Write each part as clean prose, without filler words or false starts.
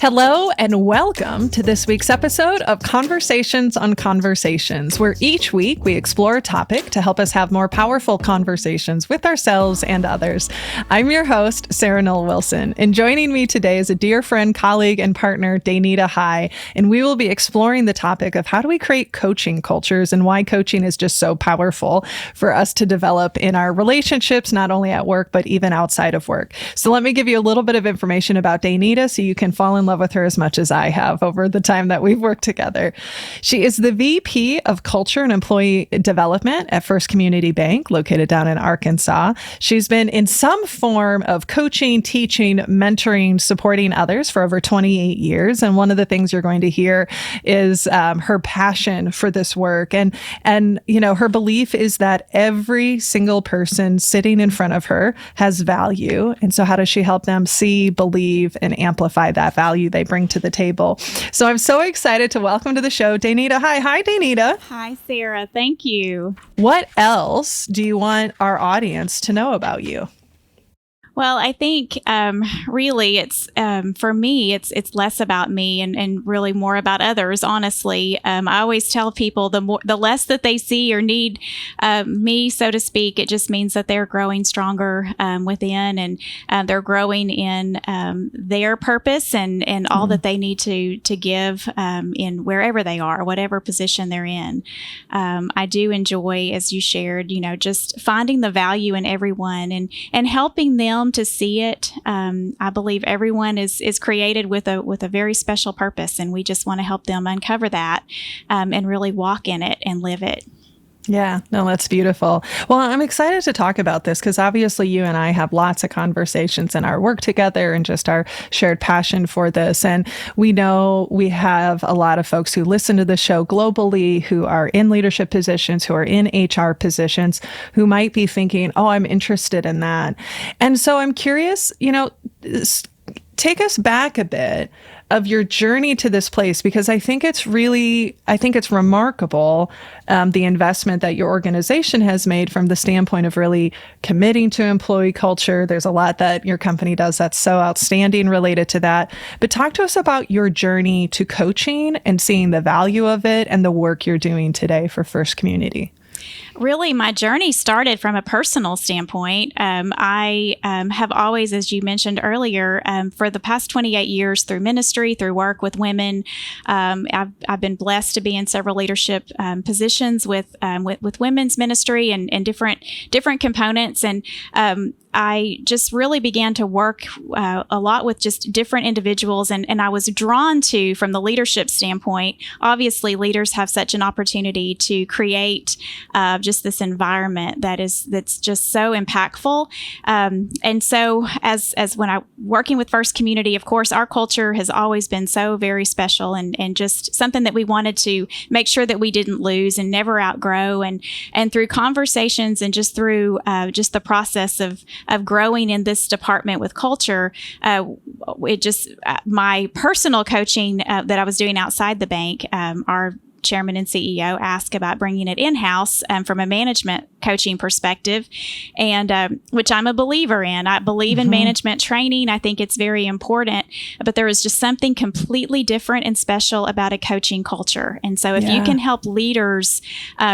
Hello and welcome to this week's episode of Conversations on Conversations, where each week we explore a topic to help us have more powerful conversations with ourselves and others. I'm your host, Sarah Noll Wilson, and joining me today is a dear friend, colleague, and partner, Danita High, and we will be exploring the topic of how do we create coaching cultures and why coaching is just so powerful for us to develop in our relationships, not only at work, but even outside of work. So let me give you a little bit of information about Danita so you can fall in love with her as much as I have over the time that we've worked together. She is the VP of Culture and Employee Development at First Community Bank, located down in Arkansas. She's been in some form of coaching, teaching, mentoring, supporting others for over 28 years. And one of the things you're going to hear is her passion for this work. And you know, her belief is that every single person sitting in front of her has value. And so how does she help them see, believe, and amplify that value they bring to the table? So I'm so excited to welcome to the show Danita High. Hi, Danita. Hi, Sarah. Thank you. What else do you want our audience to know about you? Well, I think really it's for me, it's less about me and really more about others. Honestly, I always tell people the less that they see or need me, so to speak, it just means that they're growing stronger within and they're growing in their purpose and all that they need to give in wherever they are, whatever position they're in. I do enjoy, as you shared, just finding the value in everyone and helping them to see it. I believe everyone is created with a very special purpose, and we just want to help them uncover that and really walk in it and live it. Yeah, no, that's beautiful. Well, I'm excited to talk about this because obviously you and I have lots of conversations in our work together and just our shared passion for this. And we know we have a lot of folks who listen to the show globally, who are in leadership positions, who are in HR positions, who might be thinking, oh, I'm interested in that. And so I'm curious, take us back a bit of your journey to this place, because I think it's remarkable, the investment that your organization has made from the standpoint of really committing to employee culture. There's a lot that your company does that's so outstanding related to that. But talk to us about your journey to coaching and seeing the value of it and the work you're doing today for First Community. Really, my journey started from a personal standpoint. I have always, as you mentioned earlier, for the past 28 years through ministry, through work with women, I've been blessed to be in several leadership positions with women's ministry and different components. And I just really began to work a lot with just different individuals, and I was drawn to, from the leadership standpoint, obviously leaders have such an opportunity to create just this environment that's just so impactful. And so as when I working with First Community, of course, our culture has always been so very special and just something that we wanted to make sure that we didn't lose and never outgrow. And through conversations and just through just the process of growing in this department with culture, my personal coaching that I was doing outside the bank, our chairman and CEO asked about bringing it in-house from a management coaching perspective, and which I'm a believer in. I believe in management training. I think it's very important, but there is just something completely different and special about a coaching culture. And so if you can help leaders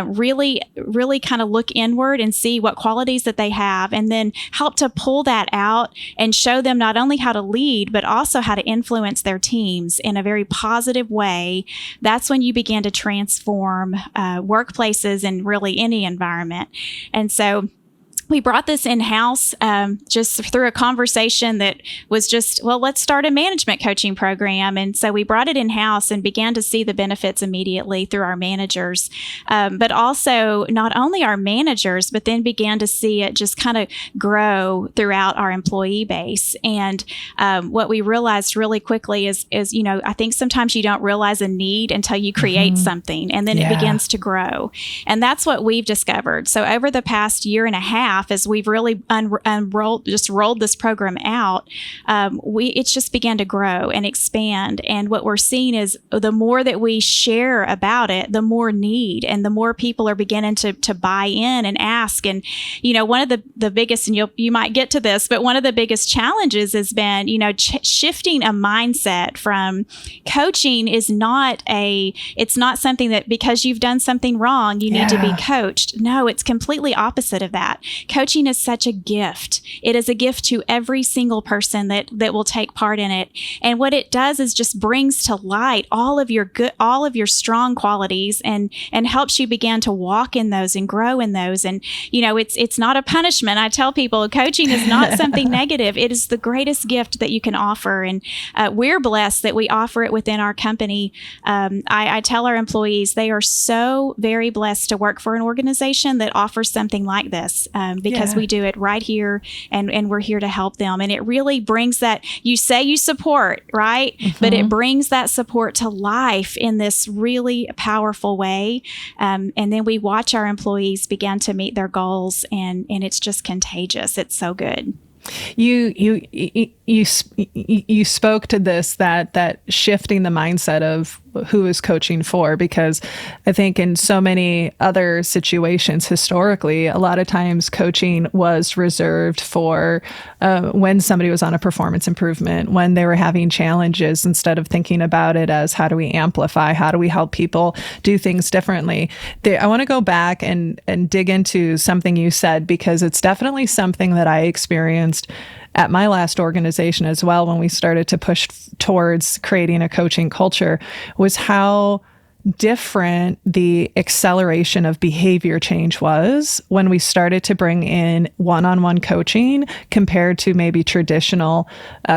really, really kind of look inward and see what qualities that they have, and then help to pull that out and show them not only how to lead, but also how to influence their teams in a very positive way, that's when you begin to transform workplaces and really any environment. And so we brought this in-house just through a conversation that was just, well, let's start a management coaching program. And so we brought it in-house and began to see the benefits immediately through our managers, but also not only our managers, but then began to see it just kind of grow throughout our employee base. And what we realized really quickly is, I think sometimes you don't realize a need until you create something, and then it begins to grow. And that's what we've discovered. So over the past year and a half, half, as we've really rolled this program out, it's just began to grow and expand. And what we're seeing is the more that we share about it, the more need and the more people are beginning to buy in and ask. And, one of the biggest, and you might get to this, but one of the biggest challenges has been, shifting a mindset from coaching it's not something that because you've done something wrong, you need to be coached. No, it's completely opposite of that. Coaching is such a gift. It is a gift to every single person that will take part in it. And what it does is just brings to light all of your strong qualities and helps you begin to walk in those and grow in those. And, it's not a punishment. I tell people coaching is not something negative. It is the greatest gift that you can offer. And we're blessed that we offer it within our company. I tell our employees they are so very blessed to work for an organization that offers something like this because we do it right here and we're here to help them. And it really brings that, you say you support, right? Mm-hmm. But it brings that support to life in this really powerful way. And then we watch our employees begin to meet their goals and it's just contagious. It's so good. You spoke to this, that shifting the mindset of who is coaching for, because I think in so many other situations historically, a lot of times coaching was reserved for when somebody was on a performance improvement, when they were having challenges, instead of thinking about it as how do we amplify, how do we help people do things differently. I want to go back and dig into something you said, because it's definitely something that I experienced at my last organization as well, when we started to push towards creating a coaching culture, was how different the acceleration of behavior change was when we started to bring in one-on-one coaching compared to maybe traditional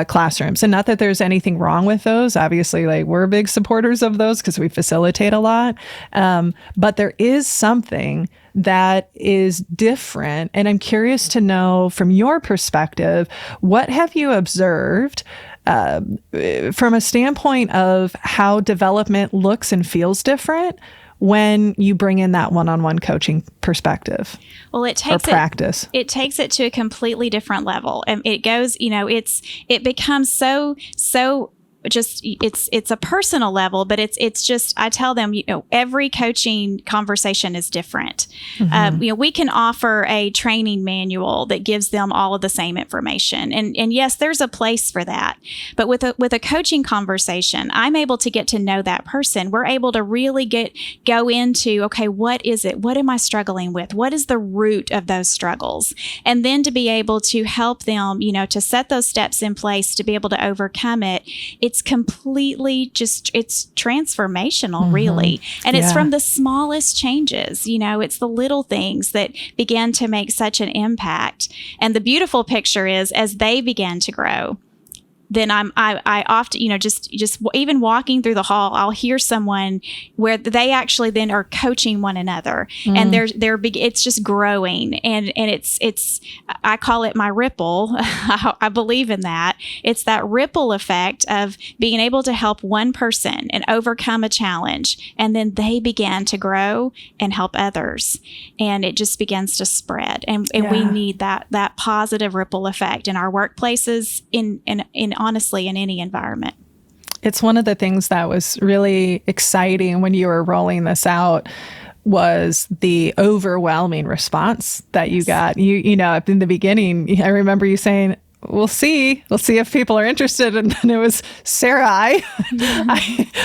classrooms. And not that there's anything wrong with those. Obviously, we're big supporters of those because we facilitate a lot. But there is something that is different. And I'm curious to know, from your perspective, what have you observed from a standpoint of how development looks and feels different when you bring in that one-on-one coaching perspective? Well, it takes practice. It takes it to a completely different level. And it goes, it becomes so just it's a personal level, but it's just, I tell them, every coaching conversation is different. Mm-hmm. We can offer a training manual that gives them all of the same information, and yes, there's a place for that. But with a coaching conversation, I'm able to get to know that person. We're able to really go into, okay, what is it? What am I struggling with? What is the root of those struggles? And then to be able to help them, to set those steps in place to be able to overcome it. It's completely it's transformational, mm-hmm. really. And it's from the smallest changes, it's the little things that began to make such an impact. And the beautiful picture is, as they began to grow, then I often, just even walking through the hall, I'll hear someone where they actually then are coaching one another, and they're big. It's just growing, and it's I call it my ripple. I believe in that. It's that ripple effect of being able to help one person and overcome a challenge, and then they began to grow and help others, and it just begins to spread. And we need that positive ripple effect in our workplaces, in honestly, in any environment. It's one of the things that was really exciting when you were rolling this out, was the overwhelming response that you got. You know, in the beginning, I remember you saying, we'll see if people are interested. And then it was, Sarah,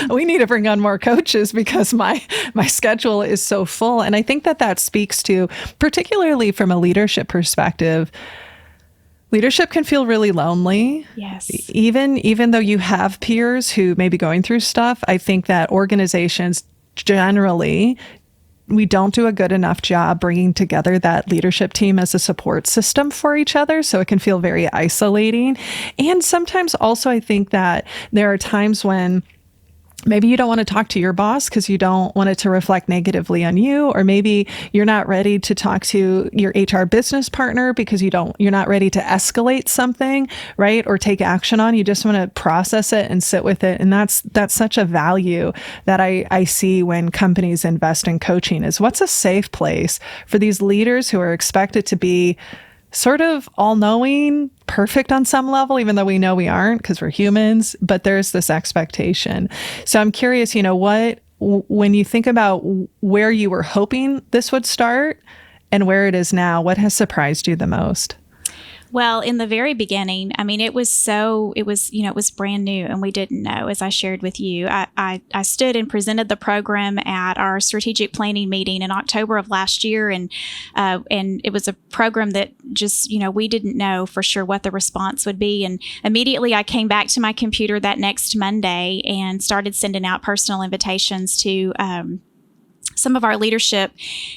we need to bring on more coaches because my schedule is so full. And I think that speaks to, particularly from a leadership perspective, leadership can feel really lonely. Yes. Even though you have peers who may be going through stuff, I think that organizations generally, we don't do a good enough job bringing together that leadership team as a support system for each other. So it can feel very isolating. And sometimes also I think that there are times when Maybe you don't want to talk to your boss because you don't want it to reflect negatively on you, or maybe you're not ready to talk to your HR business partner because you're not ready to escalate something, right? Or take action on. You just want to process it and sit with it. And that's such a value that I see when companies invest in coaching, is what's a safe place for these leaders who are expected to be sort of all-knowing, perfect on some level, even though we know we aren't because we're humans, but there's this expectation. So I'm curious, when you think about where you were hoping this would start and where it is now, what has surprised you the most? Well, in the very beginning, I mean, it was brand new and we didn't know, as I shared with you. I stood and presented the program at our strategic planning meeting in October of last year. And it was a program that just, we didn't know for sure what the response would be. And immediately I came back to my computer that next Monday and started sending out personal invitations to, some of our leadership,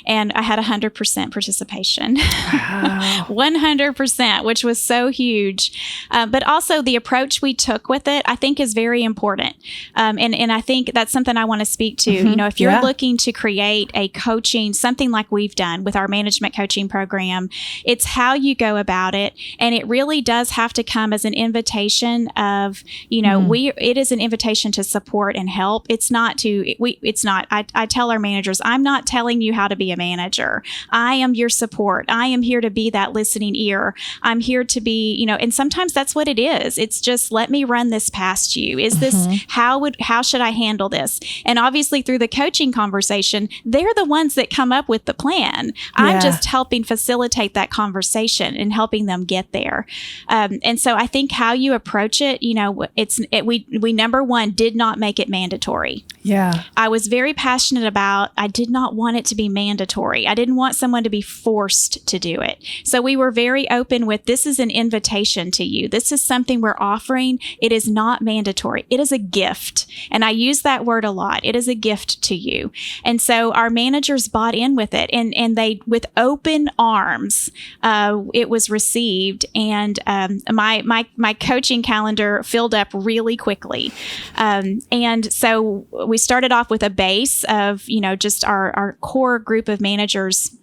and I had 100% participation. Wow. 100%, which was so huge. But also the approach we took with it, I think, is very important. And I think that's something I want to speak to. Mm-hmm. If you're looking to create a coaching, something like we've done with our management coaching program, it's how you go about it. And it really does have to come as an invitation of, it is an invitation to support and help. It's not I tell our managers, I'm not telling you how to be a manager. I am your support. I am here to be that listening ear. I'm here to be, and sometimes that's what it is. It's just, let me run this past you. Is this, how should I handle this? And obviously through the coaching conversation, they're the ones that come up with the plan. I'm just helping facilitate that conversation and helping them get there. And so I think how you approach it, we number one, did not make it mandatory. Yeah. I was very passionate about, I did not want it to be mandatory. I didn't want someone to be forced to do it. So we were very open with, this is an invitation to you. This is something we're offering. It is not mandatory. It is a gift. And I use that word a lot. It is a gift to you. And so our managers bought in with it, and they, with open arms, it was received. And my coaching calendar filled up really quickly. And so we started off with a base of, just our core group of managers.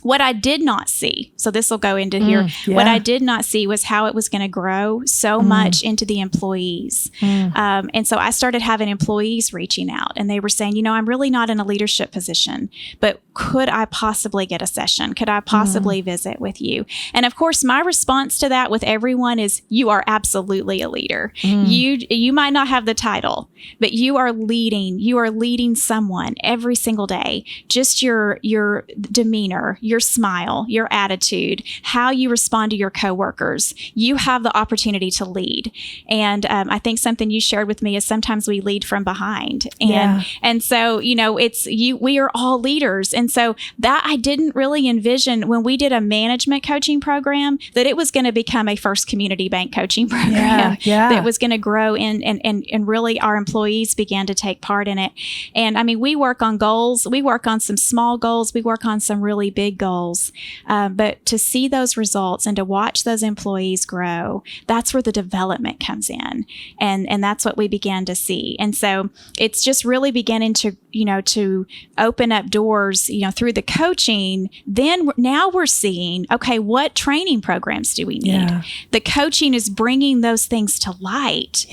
What I did not see, so this will go into here, what I did not see was how it was going to grow so much into the employees. And so I started having employees reaching out, and they were saying, I'm really not in a leadership position, but could I possibly get a session? Could I possibly visit with you? And of course, my response to that with everyone is, you are absolutely a leader. You might not have the title, but you are leading someone every single day. Just your demeanor, your smile, your attitude, how you respond to your coworkers. You have the opportunity to lead. And I think something you shared with me is sometimes we lead from behind. And so, we are all leaders. And so that I didn't really envision when we did a management coaching program that it was going to become a First Community Bank coaching program that was going to grow and really our employees began to take part in it. And I mean, we work on goals. We work on some small goals. We work on some really big goals. But to see those results and to watch those employees grow, that's where the development comes in. And that's what we began to see. And so it's just really beginning to, to open up doors, through the coaching. Then now we're seeing, okay, what training programs do we need? Yeah. The coaching is bringing those things to light,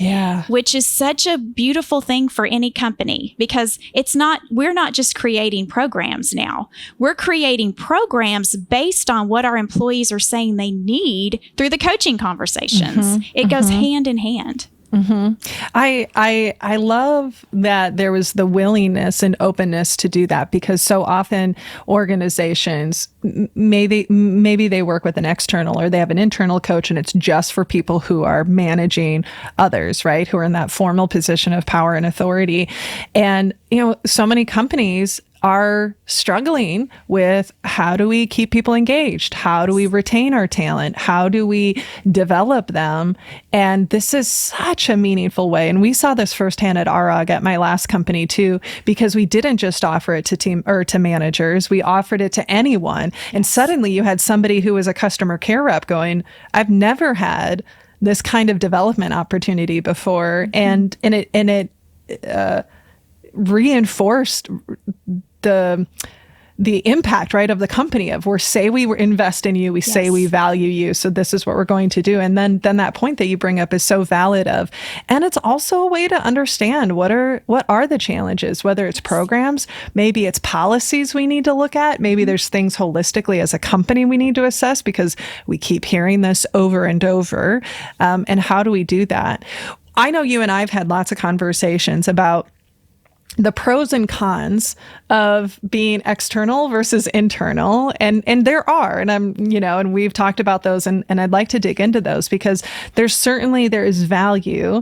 which is such a beautiful thing for any company, because we're not just creating programs now. We're creating programs based on what our employees are saying they need through the coaching conversations. It goes hand in hand. I love that there was the willingness and openness to do that, because so often organizations, maybe they work with an external or they have an internal coach, and it's just for people who are managing others, right? Who are in that formal position of power and authority. And, so many companies are struggling with, how do we keep people engaged? How do we retain our talent? How do we develop them? And this is such a meaningful way. And we saw this firsthand at ARAG at my last company too, because we didn't just offer it to team or to managers. We offered it to anyone. And suddenly you had somebody who was a customer care rep going, I've never had this kind of development opportunity before. And it reinforced the impact, right, of the company of say we invest in you, we say we value you, so this is what we're going to do. And then that point that you bring up is so valid and it's also a way to understand what are the challenges, whether it's programs, maybe it's policies we need to look at, maybe there's things holistically as a company we need to assess because we keep hearing this over and over. And how do we do that? I know you and I've had lots of conversations about the pros and cons of being external versus internal. And there are, and we've talked about those and I'd like to dig into those because there is value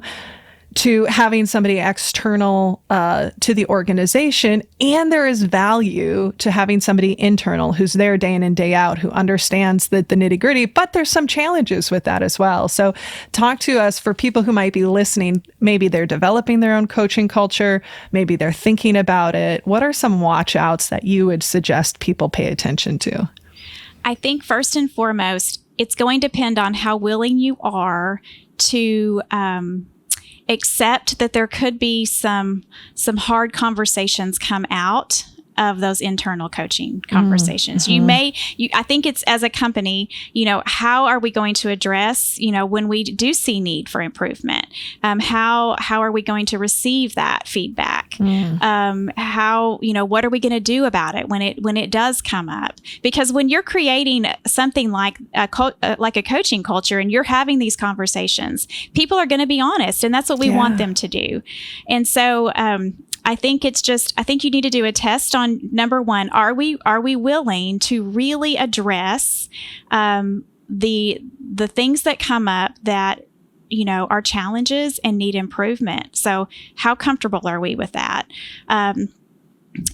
to having somebody external to the organization, and there is value to having somebody internal who's there day in and day out, who understands the nitty gritty, but there's some challenges with that as well. So talk to us for people who might be listening. Maybe they're developing their own coaching culture. Maybe they're thinking about it. What are some watch outs that you would suggest people pay attention to? I think first and foremost, it's going to depend on how willing you are to accept that there could be some hard conversations come out of those internal coaching conversations. Mm-hmm. I think it's as a company, how are we going to address, when we do see need for improvement? How are we going to receive that feedback? What are we going to do about it when it does come up? Because when you're creating something like a coaching culture and you're having these conversations, people are going to be honest, and that's what we want them to do. And so, I think you need to do a test on number one. Are we willing to really address the things that come up that are challenges and need improvement? So how comfortable are we with that?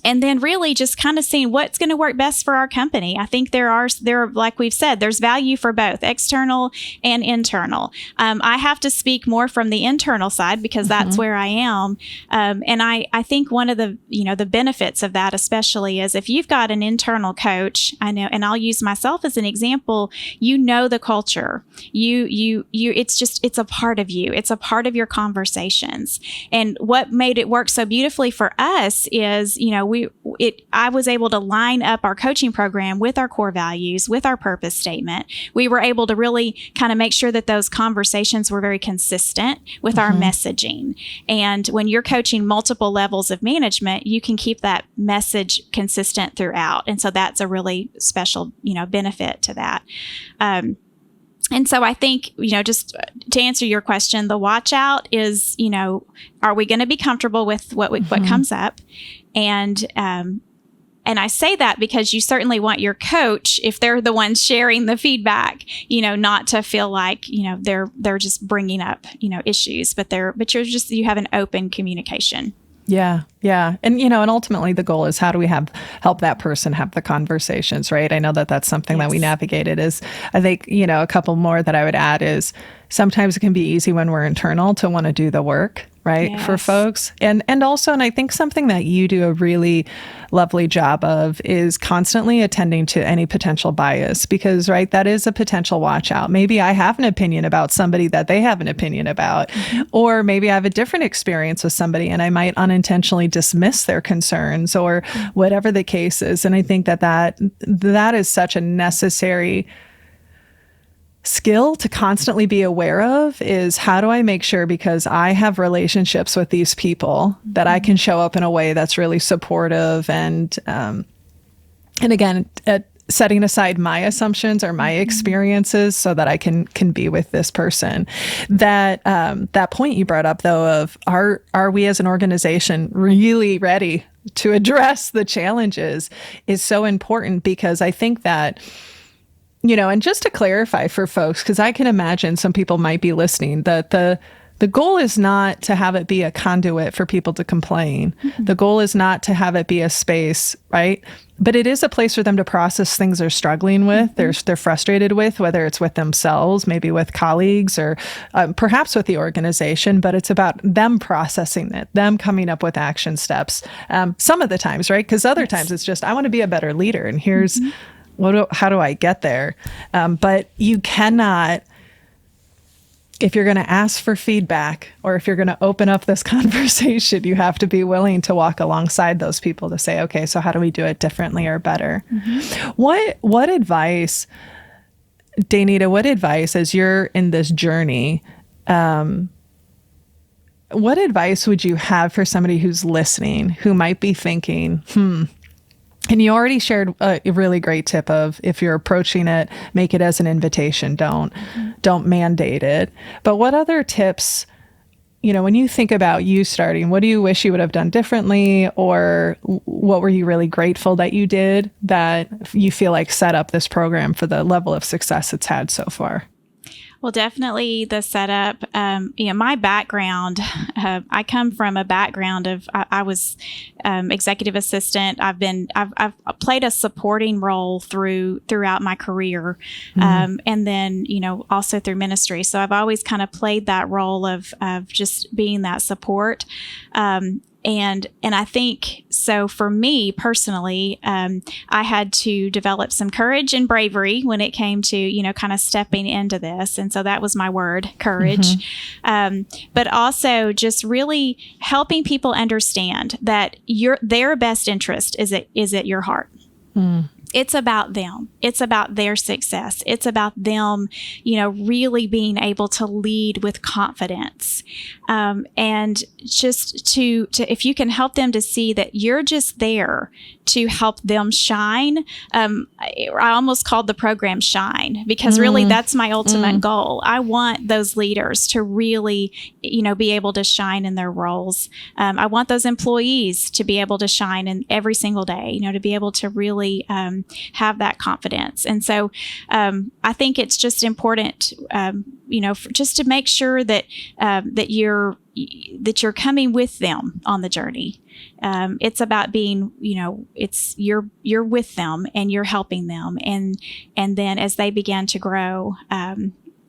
And then really just kind of seeing what's going to work best for our company. I think there are, like we've said, there's value for both external and internal. I have to speak more from the internal side because that's where I am. And I think one of the, the benefits of that especially is if you've got an internal coach, I know, and I'll use myself as an example, the culture, it's a part of you. It's a part of your conversations. And what made it work so beautifully for us is, I was able to line up our coaching program with our core values, with our purpose statement. We were able to really kind of make sure that those conversations were very consistent with our messaging. And when you're coaching multiple levels of management, you can keep that message consistent throughout. And so that's a really special, benefit to that. And so I think, just to answer your question, the watch out is, are we going to be comfortable with what comes up? And I say that because you certainly want your coach, if they're the ones sharing the feedback, not to feel like, they're just bringing up, issues, but you have an open communication. Yeah. And, and ultimately the goal is how do we help that person have the conversations, right? I know that's something that we navigated is, I think, a couple more that I would add is sometimes it can be easy when we're internal to want to do the work, right, for folks. And also, and I think something that you do a really lovely job of is constantly attending to any potential bias because, right, that is a potential watch out. Maybe I have an opinion about somebody that they have an opinion about, or maybe I have a different experience with somebody and I might unintentionally dismiss their concerns or whatever the case is. And I think that is such a necessary skill to constantly be aware of is how do I make sure, because I have relationships with these people, that I can show up in a way that's really supportive and again, setting aside my assumptions or my experiences so that I can be with this person. That point you brought up though of are we as an organization really ready to address the challenges is so important because I think that and just to clarify for folks, because I can imagine some people might be listening, that the goal is not to have it be a conduit for people to complain. The goal is not to have it be a space, right? But it is a place for them to process things they're struggling with, they're frustrated with, whether it's with themselves, maybe with colleagues, or perhaps with the organization. But it's about them processing it, them coming up with action steps. Some of the times, right? Because other times it's just, I want to be a better leader, and here's how do I get there? But you cannot if you're going to ask for feedback, or if you're going to open up this conversation, you have to be willing to walk alongside those people to say, okay, so how do we do it differently or better? What advice, Danita, what advice, as you're in this journey, what advice would you have for somebody who's listening, who might be thinking, and you already shared a really great tip of, if you're approaching it, make it as an invitation. Don't mandate it. But what other tips, when you think about you starting, what do you wish you would have done differently? Or what were you really grateful that you did that you feel like set up this program for the level of success it's had so far? Well, definitely the setup. My background, I come from a background of, I was executive assistant. I've played a supporting role throughout my career, and then also through ministry. So I've always kind of played that role of just being that support. And I think, so for me personally, I had to develop some courage and bravery when it came to, kind of stepping into this. And so that was my word, courage. But also just really helping people understand that their best interest is at your heart. It's about them. It's about their success. It's about them, really being able to lead with confidence. And just to if you can help them to see that you're just there to help them shine. I almost called the program Shine, because really that's my ultimate goal. I want those leaders to really, be able to shine in their roles. I want those employees to be able to shine in every single day, to be able to really have that confidence. And so I think it's just important, just to make sure that that you're coming with them on the journey. It's about being, it's you're with them and you're helping them, and then as they begin to grow,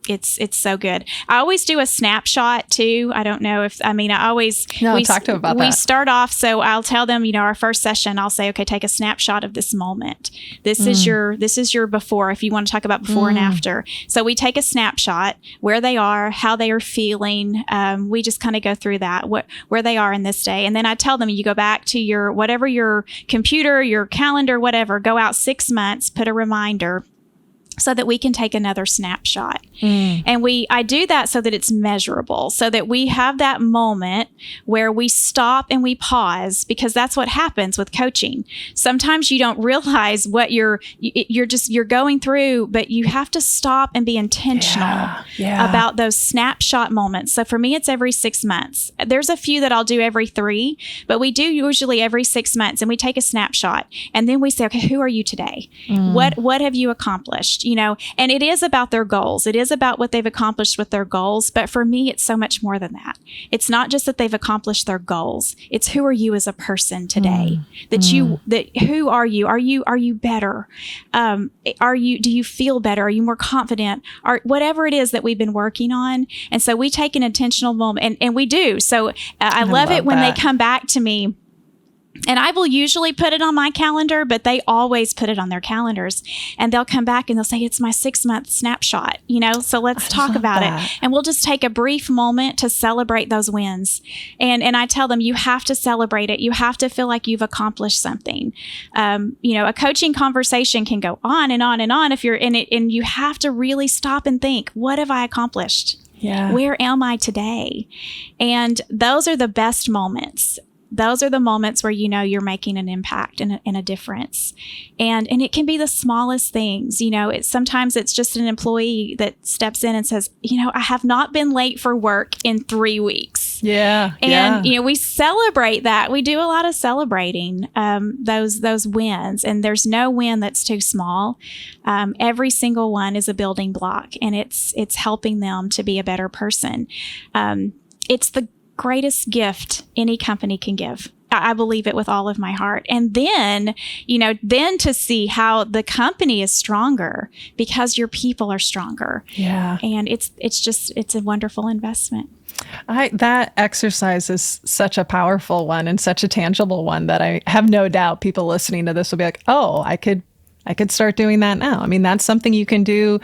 it's so good. I always do a snapshot too. I don't know if, I always, talk to them about that. We start off, so I'll tell them, our first session, I'll say, okay, take a snapshot of this moment. This is your before, if you want to talk about before and after. So we take a snapshot, where they are, how they are feeling. We just kind of go through that, where they are in this day. And then I tell them, you go back to your computer, your calendar, whatever, go out 6 months, put a reminder, so that we can take another snapshot. And I do that so that it's measurable, so that we have that moment where we stop and we pause, because that's what happens with coaching. Sometimes you don't realize what you're going through, but you have to stop and be intentional about those snapshot moments. So for me, it's every 6 months. There's a few that I'll do every 3, but we do usually every 6 months, and we take a snapshot, and then we say, okay, who are you today? What have you accomplished? And it is about their goals. It is about what they've accomplished with their goals. But for me, it's so much more than that. It's not just that they've accomplished their goals. It's, who are you as a person today? Who are you? Are you better? Do you feel better? Are you more confident? Whatever it is that we've been working on. And so we take an intentional moment, and we do. So I love it when they come back to me. And I will usually put it on my calendar, but they always put it on their calendars, and they'll come back and they'll say, it's my 6-month snapshot, so let's talk about it. And we'll just take a brief moment to celebrate those wins. And I tell them, you have to celebrate it. You have to feel like you've accomplished something. A coaching conversation can go on and on and on if you're in it, and you have to really stop and think, what have I accomplished? Where am I today? And those are the best moments. Those are the moments where you're making an impact and a difference. And it can be the smallest things. Sometimes it's just an employee that steps in and says, I have not been late for work in 3 weeks. And we celebrate that. We do a lot of celebrating those wins, and there's no win that's too small. Every single one is a building block, and it's helping them to be a better person. It's the greatest gift any company can give. I believe it with all of my heart. And then, to see how the company is stronger because your people are stronger. And it's a wonderful investment. That exercise is such a powerful one and such a tangible one that I have no doubt people listening to this will be like, oh, I could start doing that now. That's something you can do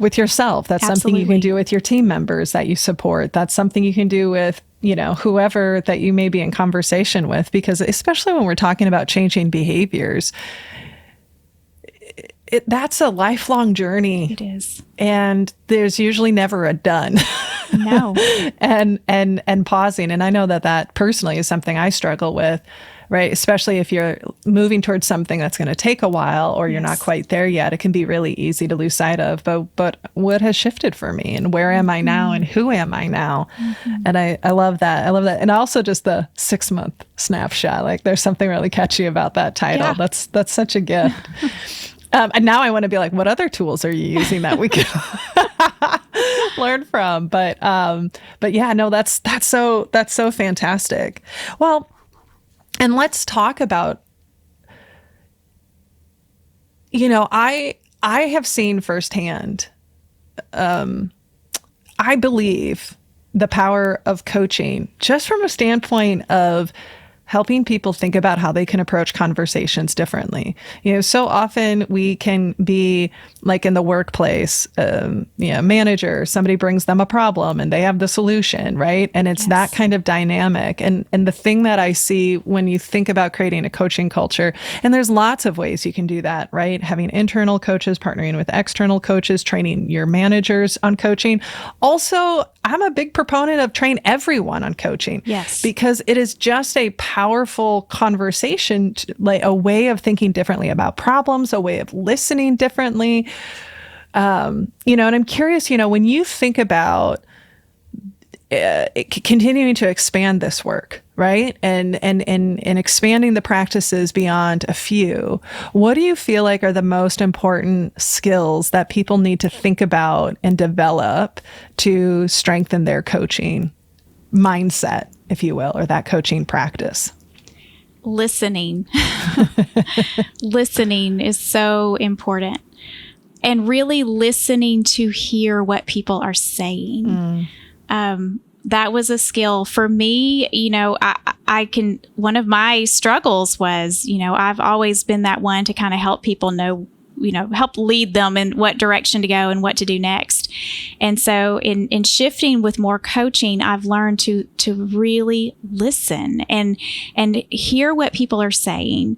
with yourself. That's something you can do with your team members that you support. That's something you can do with, whoever that you may be in conversation with, because especially when we're talking about changing behaviors, that's a lifelong journey. It is. And there's usually never a done. No. and pausing. And I know that personally is something I struggle with, right? Especially if you're moving towards something that's going to take a while, or you're not quite there yet. It can be really easy to lose sight of. But what has shifted for me, and where am I now, and who am I now? And I love that. I love that. And also just the 6-month snapshot. Like, there's something really catchy about that title. Yeah. That's such a gift. And now I want to be like, what other tools are you using that we can learn from? But yeah, no, that's so fantastic. Well, and let's talk about, I have seen firsthand, I believe, the power of coaching just from a standpoint of helping people think about how they can approach conversations differently. So often we can be like in the workplace, manager, somebody brings them a problem and they have the solution, right? And it's that kind of dynamic. And the thing that I see when you think about creating a coaching culture, and there's lots of ways you can do that, right? Having internal coaches, partnering with external coaches, training your managers on coaching. Also, I'm a big proponent of train everyone on coaching. Yes. Because it is just a powerful conversation, like a way of thinking differently about problems, a way of listening differently. And I'm curious, when you think about continuing to expand this work, right? And expanding the practices beyond a few, what do you feel like are the most important skills that people need to think about and develop to strengthen their coaching mindset, if you will, or that coaching practice? Listening. Listening is so important. And really listening to hear what people are saying. That was a skill for me. One of my struggles was, I've always been that one to kind of help people know, help lead them in what direction to go and what to do next. And so in shifting with more coaching, I've learned to really listen and hear what people are saying.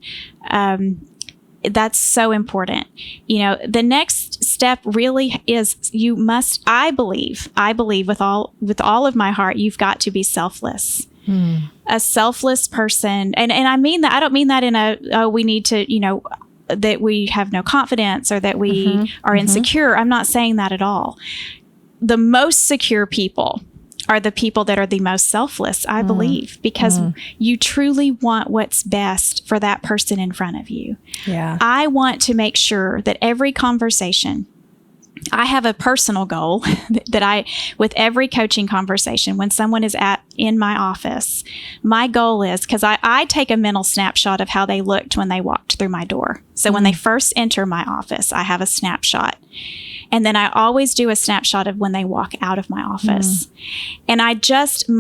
That's so important. The next step really is I believe with all of my heart, you've got to be selfless. A selfless person. And I mean that, I don't mean that in we need to, that we have no confidence or that we are insecure. I'm not saying that at all. The most secure people are the people that are the most selfless, I believe, because you truly want what's best for that person in front of you. Yeah. I want to make sure that every conversation, I have a personal goal that with every coaching conversation, when someone is in my office, my goal is, because I take a mental snapshot of how they looked when they walked through my door. So when they first enter my office, I have a snapshot. And then I always do a snapshot of when they walk out of my office. And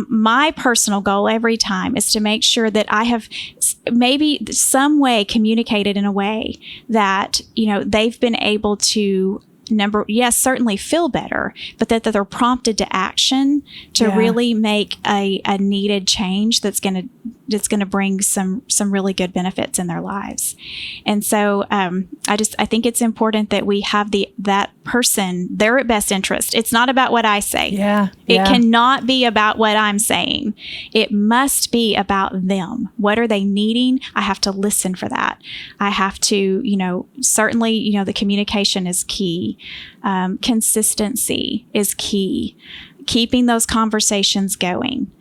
my personal goal every time is to make sure that I have maybe some way communicated in a way that, they've been able to certainly feel better, but that they're prompted to action to really make a needed change that's going to bring some really good benefits in their lives. And so I think it's important that we have that person, their best interest. It's not about what I say. It cannot be about what I'm saying. It must be about them. What are they needing? I have to listen for that. I have to, certainly, the communication is key. Consistency is key. Keeping those conversations going.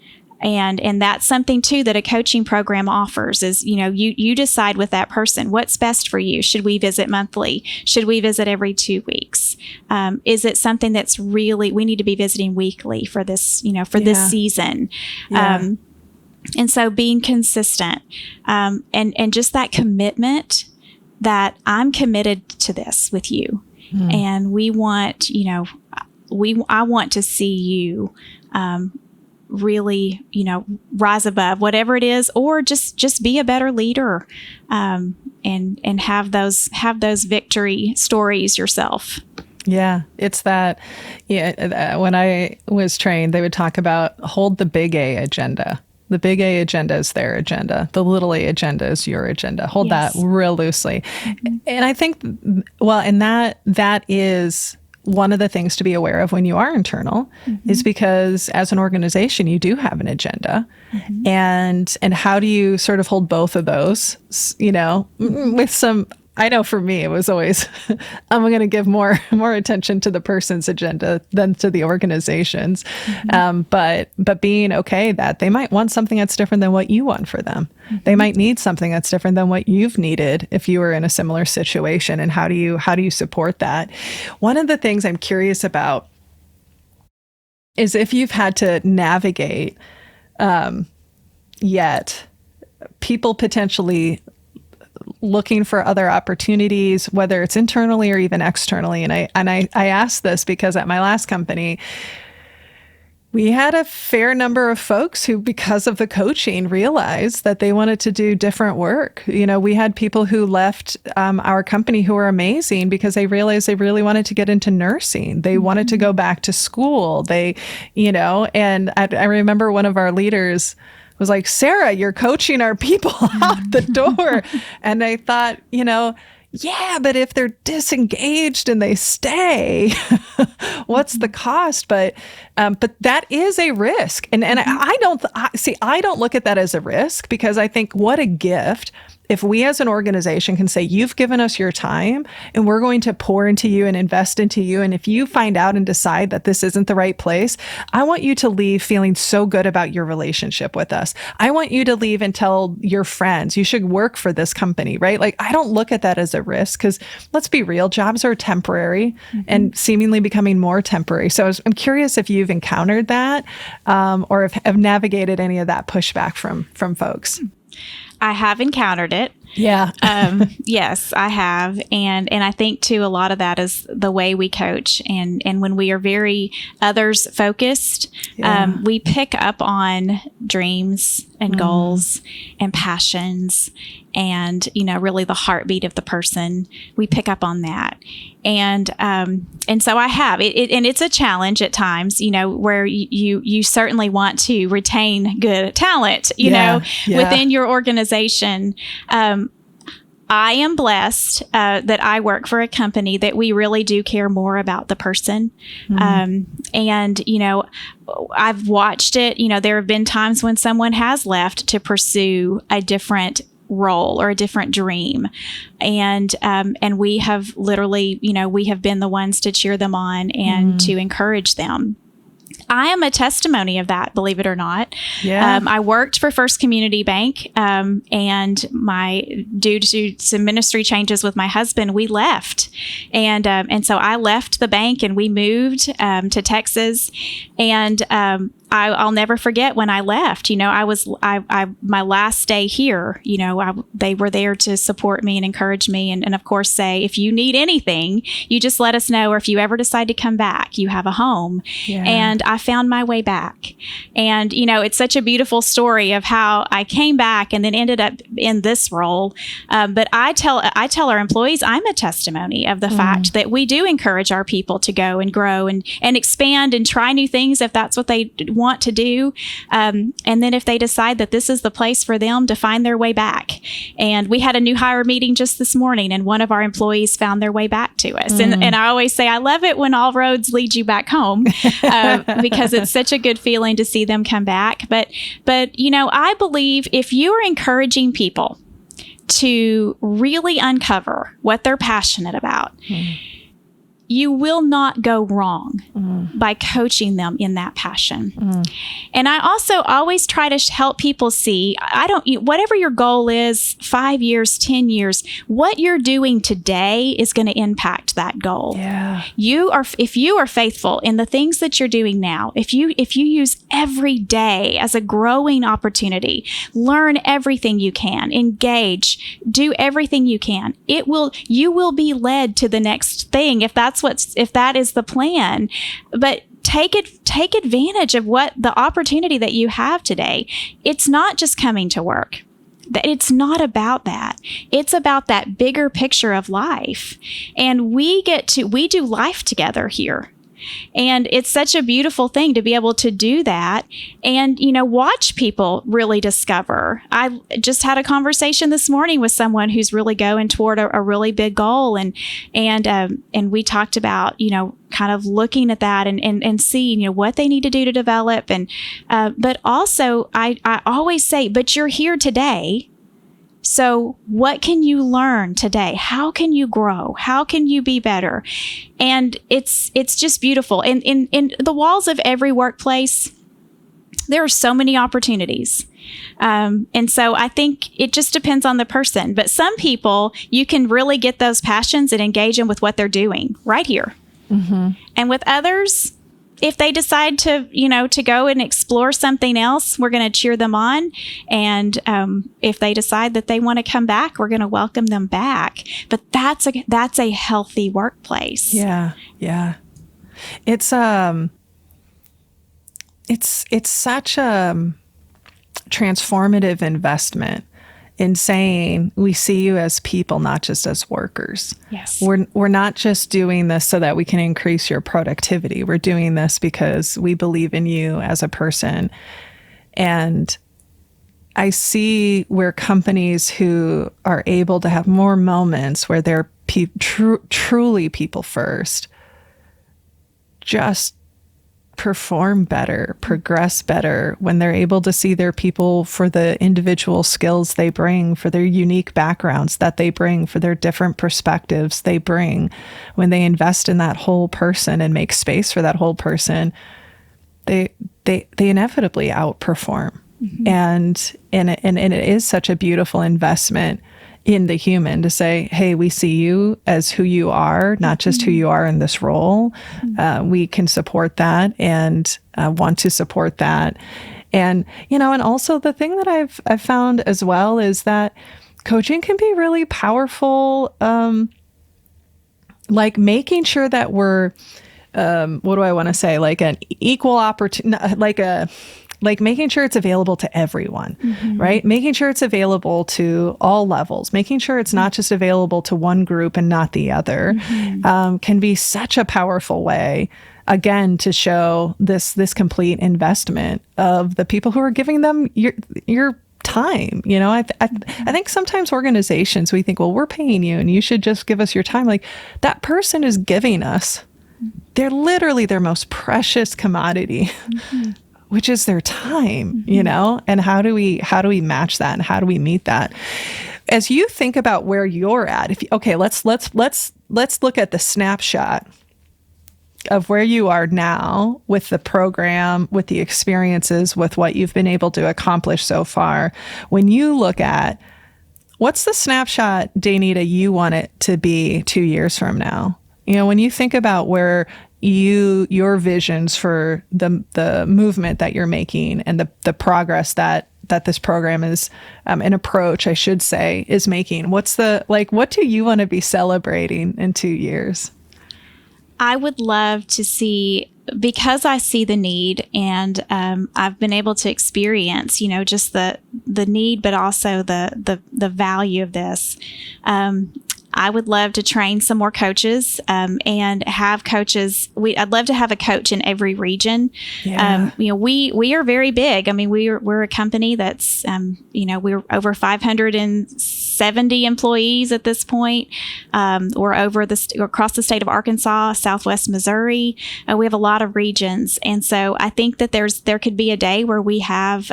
And that's something too that a coaching program offers is, you decide with that person, what's best for you. Should we visit monthly? Should we visit every 2 weeks? Is it something that's really, we need to be visiting weekly for this, this season? And so being consistent, and just that commitment that I'm committed to this with you. And we want, I want to see you, really, rise above whatever it is, or just be a better leader, and have those victory stories yourself. Yeah, it's that. Yeah, when I was trained, they would talk about hold the big A agenda. The big A agenda is their agenda. The little A agenda is your agenda. Hold that real loosely. And I think, and that is one of the things to be aware of when you are internal, is because as an organization, you do have an agenda. And how do you sort of hold both of those, with some, I know for me, it was always, I'm going to give more attention to the person's agenda than to the organization's. But being okay that they might want something that's different than what you want for them. They might need something that's different than what you've needed if you were in a similar situation. And how do you support that? One of the things I'm curious about is if you've had to navigate yet people potentially looking for other opportunities, whether it's internally or even externally. And I asked this because at my last company, we had a fair number of folks who, because of the coaching, realized that they wanted to do different work. We had people who left our company who were amazing because they realized they really wanted to get into nursing. They wanted to go back to school. And I remember one of our leaders was like, Sarah, you're coaching our people out the door. And I thought, yeah, but if they're disengaged and they stay, what's the cost? But that is a risk. And I don't look at that as a risk, because I think what a gift if we as an organization can say, you've given us your time and we're going to pour into you and invest into you. And if you find out and decide that this isn't the right place, I want you to leave feeling so good about your relationship with us. I want you to leave and tell your friends you should work for this company, right? Like, I don't look at that as a risk, because let's be real, jobs are temporary and seemingly becoming more temporary. So I'm curious if you've encountered that or have navigated any of that pushback from folks. I have encountered it. Yeah. Yes, I have. And I think too, a lot of that is the way we coach. And when we are very others focused, we pick up on dreams and goals and passions and, really the heartbeat of the person. We pick up on that. And so I have it, and it's a challenge at times, where you certainly want to retain good talent, within your organization. I am blessed that I work for a company that we really do care more about the person. And, I've watched it, there have been times when someone has left to pursue a different role or a different dream. And we have literally, we have been the ones to cheer them on and to encourage them. I am a testimony of that, believe it or not. Yeah. I worked for First Community Bank, and due to some ministry changes with my husband, we left. And so I left the bank and we moved to Texas. And I'll never forget when I left. My last day here, they were there to support me and encourage me, and of course say, if you need anything, you just let us know, or if you ever decide to come back, you have a home. Yeah. And I found my way back. And it's such a beautiful story of how I came back and then ended up in this role. But I tell our employees, I'm a testimony of the fact that we do encourage our people to go and grow and expand and try new things if that's what they want to do. And then if they decide that this is the place for them, to find their way back. And we had a new hire meeting just this morning, and one of our employees found their way back to us. And I always say, I love it when all roads lead you back home, because it's such a good feeling to see them come back. But I believe if you are encouraging people to really uncover what they're passionate about, you will not go wrong by coaching them in that passion. And I also always try to help people see, whatever your goal is, 5 years, 10 years, what you're doing today is going to impact that goal. Yeah. If you are faithful in the things that you're doing now, if you use every day as a growing opportunity, learn everything you can, engage, do everything you can, you will be led to the next thing if that is the plan. But take advantage of what the opportunity that you have today. It's not just coming to work. that it's not about that. It's about that bigger picture of life. And we do life together here. And it's such a beautiful thing to be able to do that and, watch people really discover. I just had a conversation this morning with someone who's really going toward a really big goal. And we talked about, kind of looking at that and seeing, what they need to do to develop. And, but also I always say, but you're here today. So what can you learn today? How can you grow? How can you be better? And it's just beautiful. And in the walls of every workplace, there are so many opportunities. And so I think it just depends on the person. But some people, you can really get those passions and engage them with what they're doing right here. Mm-hmm. And with others, if they decide to go and explore something else, we're going to cheer them on. And if they decide that they want to come back, we're going to welcome them back. But that's a healthy workplace. Yeah. Yeah. It's such a transformative investment in saying we see you as people, not just as workers. Yes. We're not just doing this so that we can increase your productivity. We're doing this because we believe in you as a person. And I see where companies who are able to have more moments where they're truly people first just perform better, progress better when they're able to see their people for the individual skills they bring, for their unique backgrounds that they bring, for their different perspectives they bring. When they invest in that whole person and make space for that whole person, they inevitably outperform. Mm-hmm. And it is such a beautiful investment in the human to say, hey, we see you as who you are, not just who you are in this role. We can support that and want to support that. And, and also the thing that I've found as well is that coaching can be really powerful, like making sure that we're, what do I want to say? Like an equal opportunity, like making sure it's available to everyone, mm-hmm. right? Making sure it's available to all levels, making sure it's not just available to one group and not the other, mm-hmm. Can be such a powerful way, again, to show this complete investment of the people who are giving them your time. I think sometimes organizations, we think, well, we're paying you and you should just give us your time. Like that person is giving us, they're literally their most precious commodity. Mm-hmm. which is their time, mm-hmm. And how do we match that and how do we meet that? As you think about where you're at, let's look at the snapshot of where you are now with the program, with the experiences, with what you've been able to accomplish so far. When you look at what's the snapshot, Danita, you want it to be 2 years from now? When you think about where your visions for the movement that you're making and the progress that this program is, an approach, I should say, is making. What do you want to be celebrating in 2 years? I would love to see, because I see the need and I've been able to experience, just the need, but also the value of this. I would love to train some more coaches and have coaches. I'd love to have a coach in every region. Yeah. We are very big. I mean, we're a company that's, we're over 570 employees at this point. We're across the state of Arkansas, Southwest Missouri. We have a lot of regions. And so I think that there could be a day where we have,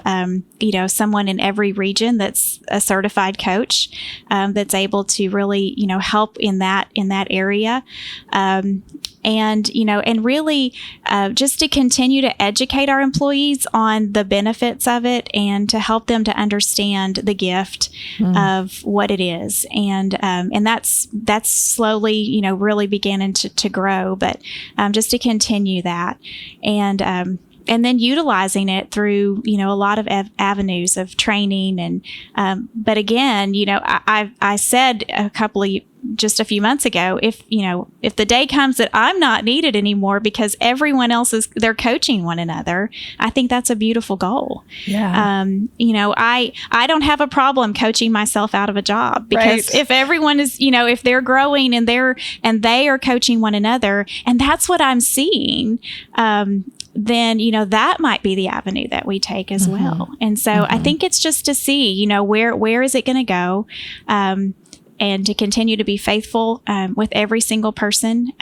someone in every region that's a certified coach that's able to really, help in that area. And really just to continue to educate our employees on the benefits of it and to help them to understand the gift of what it is. And that's slowly, really beginning to grow, but just to continue that. And then utilizing it through, a lot of avenues of training. And, but again, I said a couple of just a few months ago, if the day comes that I'm not needed anymore because everyone else they're coaching one another, I think that's a beautiful goal. Yeah. I don't have a problem coaching myself out of a job, because if everyone is, if they're growing and they are coaching one another, and that's what I'm seeing, then, that might be the avenue that we take as well. And so I think it's just to see, where is it going to go? And to continue to be faithful with every single person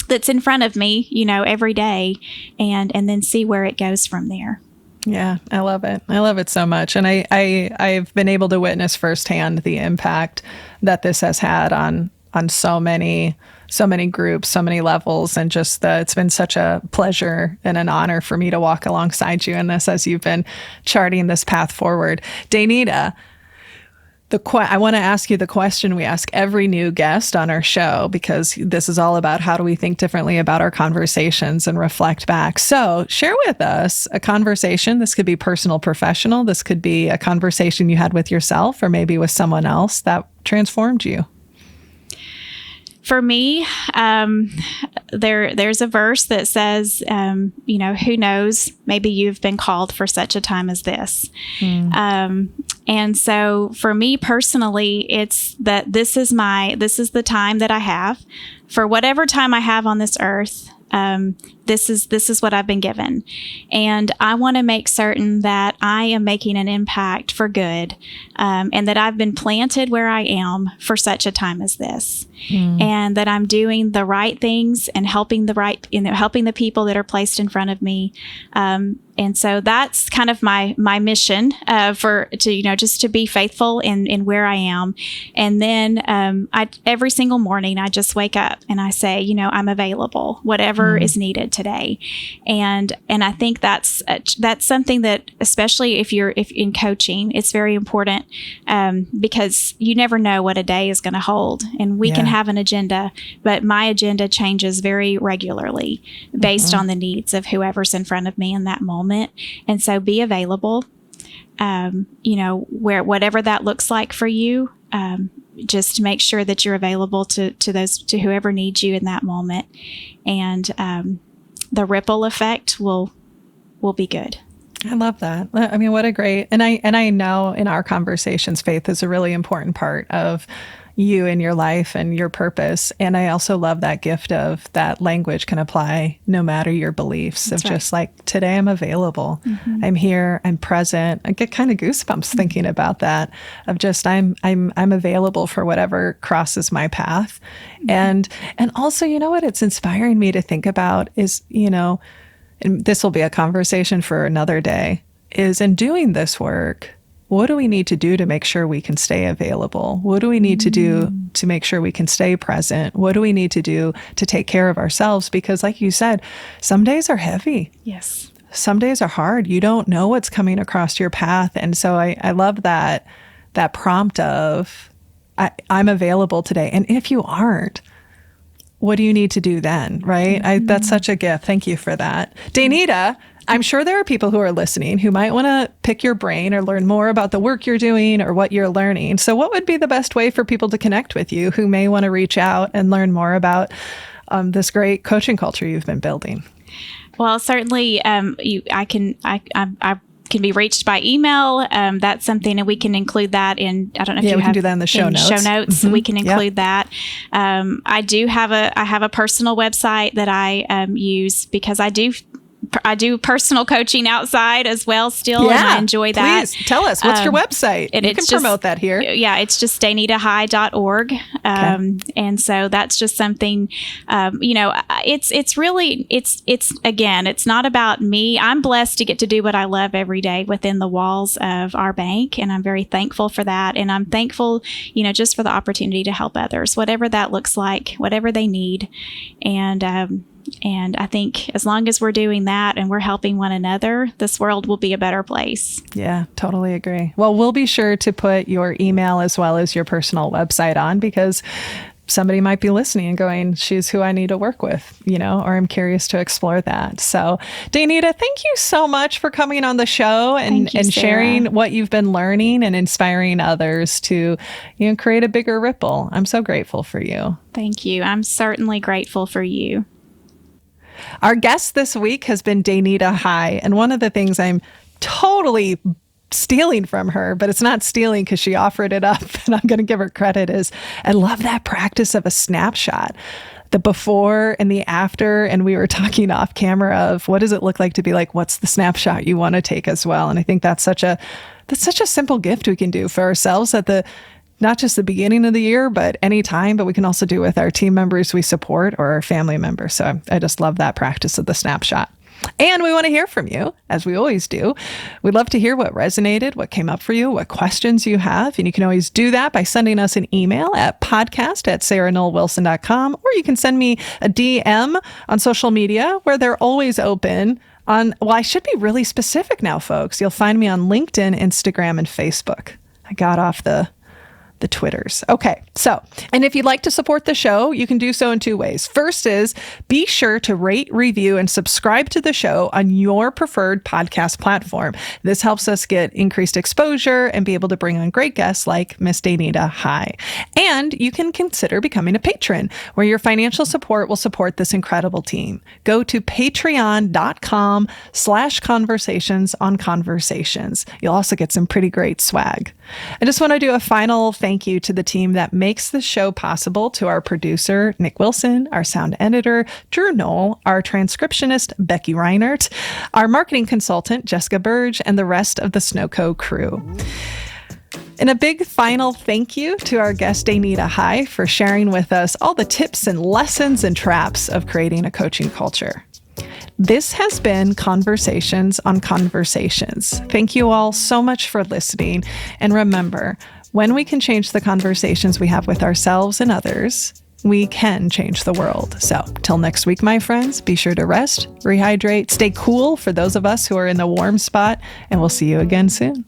that's in front of me, every day, and then see where it goes from there. Yeah, I love it. I love it so much. And I've been able to witness firsthand the impact that this has had on so many groups, so many levels, and just it's been such a pleasure and an honor for me to walk alongside you in this as you've been charting this path forward. Danita, I want to ask you the question we ask every new guest on our show, because this is all about how do we think differently about our conversations and reflect back. So share with us a conversation. This could be personal, professional. This could be a conversation you had with yourself or maybe with someone else that transformed you. For me, there's a verse that says, who knows, maybe you've been called for such a time as this. And so for me personally, it's that this is the time that I have for whatever time I have on this earth. This is what I've been given. And I want to make certain that I am making an impact for good, and that I've been planted where I am for such a time as this, and that I'm doing the right things and helping the people that are placed in front of me. And so that's kind of my mission, just to be faithful in where I am. And then every single morning I just wake up and I say, I'm available, whatever is needed today. And I think that's something that, especially if in coaching, it's very important, because you never know what a day is going to hold. And we can have an agenda, but my agenda changes very regularly based on the needs of whoever's in front of me in that moment. And so be available, whatever that looks like for you, just to make sure that you're available to whoever needs you in that moment. And the ripple effect will be good. I love that. I mean, what a great, and I know in our conversations, faith is a really important part of you and your life and your purpose. And I also love that gift of that language can apply no matter your beliefs. That's of just like, today I'm available. I'm here, I'm present. I get kind of goosebumps thinking about that, of just I'm available for whatever crosses my path. And also, what it's inspiring me to think about is, and this will be a conversation for another day, is in doing this work, what do we need to do to make sure we can stay available? What do we need to do to make sure we can stay present? What do we need to do to take care of ourselves? Because like you said, some days are heavy. Yes. Some days are hard. You don't know what's coming across your path. And so I love that prompt of, I'm available today. And if you aren't, what do you need to do then, right? That's such a gift. Thank you for that. Danita, I'm sure there are people who are listening who might want to pick your brain or learn more about the work you're doing or what you're learning. So what would be the best way for people to connect with you who may want to reach out and learn more about this great coaching culture you've been building? Well, certainly I can be reached by email. That's something, and we can include that in, I don't know if we can do that in the show notes. We can include that. I have a personal website that I use, because I do personal coaching outside as well still, and I enjoy that. Please tell us, what's your website? You can promote that here. Yeah, it's just danitahigh.org. And so that's just something, it's not about me. I'm blessed to get to do what I love every day within the walls of our bank, and I'm very thankful for that. And I'm thankful, just for the opportunity to help others, whatever that looks like, whatever they need. And I think as long as we're doing that and we're helping one another, this world will be a better place. Yeah, totally agree. Well, we'll be sure to put your email as well as your personal website on, because somebody might be listening and going, she's who I need to work with, or I'm curious to explore that. So Danita, thank you so much for coming on the show and sharing what you've been learning and inspiring others to, create a bigger ripple. I'm so grateful for you. Thank you. I'm certainly grateful for you. Our guest this week has been Danita High. And one of the things I'm totally stealing from her, but it's not stealing because she offered it up, and I'm going to give her credit, is I love that practice of a snapshot, the before and the after. And we were talking off camera of what does it look like to be like, what's the snapshot you want to take as well? And I think that's such a simple gift we can do for ourselves at not just the beginning of the year, but any time, but we can also do with our team members we support or our family members. So I just love that practice of the snapshot. And we want to hear from you, as we always do. We'd love to hear what resonated, what came up for you, what questions you have. And you can always do that by sending us an email at podcast@sarahnollwilson.com, or you can send me a DM on social media, where they're always open I should be really specific now, folks. You'll find me on LinkedIn, Instagram, and Facebook. I got off the Twitters. Okay. So, and if you'd like to support the show, you can do so in two ways. First is be sure to rate, review, and subscribe to the show on your preferred podcast platform. This helps us get increased exposure and be able to bring on great guests like Miss Danita High. And you can consider becoming a patron, where your financial support will support this incredible team. Go to patreon.com/conversations on conversations. You'll also get some pretty great swag. I just want to do a final thank you to the team that makes the show possible, to our producer, Nick Wilson, our sound editor, Drew Knoll, our transcriptionist, Becky Reinert, our marketing consultant, Jessica Burge, and the rest of the Snowco crew. And a big final thank you to our guest, Danita High, for sharing with us all the tips and lessons and traps of creating a coaching culture. This has been Conversations on Conversations. Thank you all so much for listening. And remember, when we can change the conversations we have with ourselves and others, we can change the world. So till next week, my friends, be sure to rest, rehydrate, stay cool for those of us who are in the warm spot, and we'll see you again soon.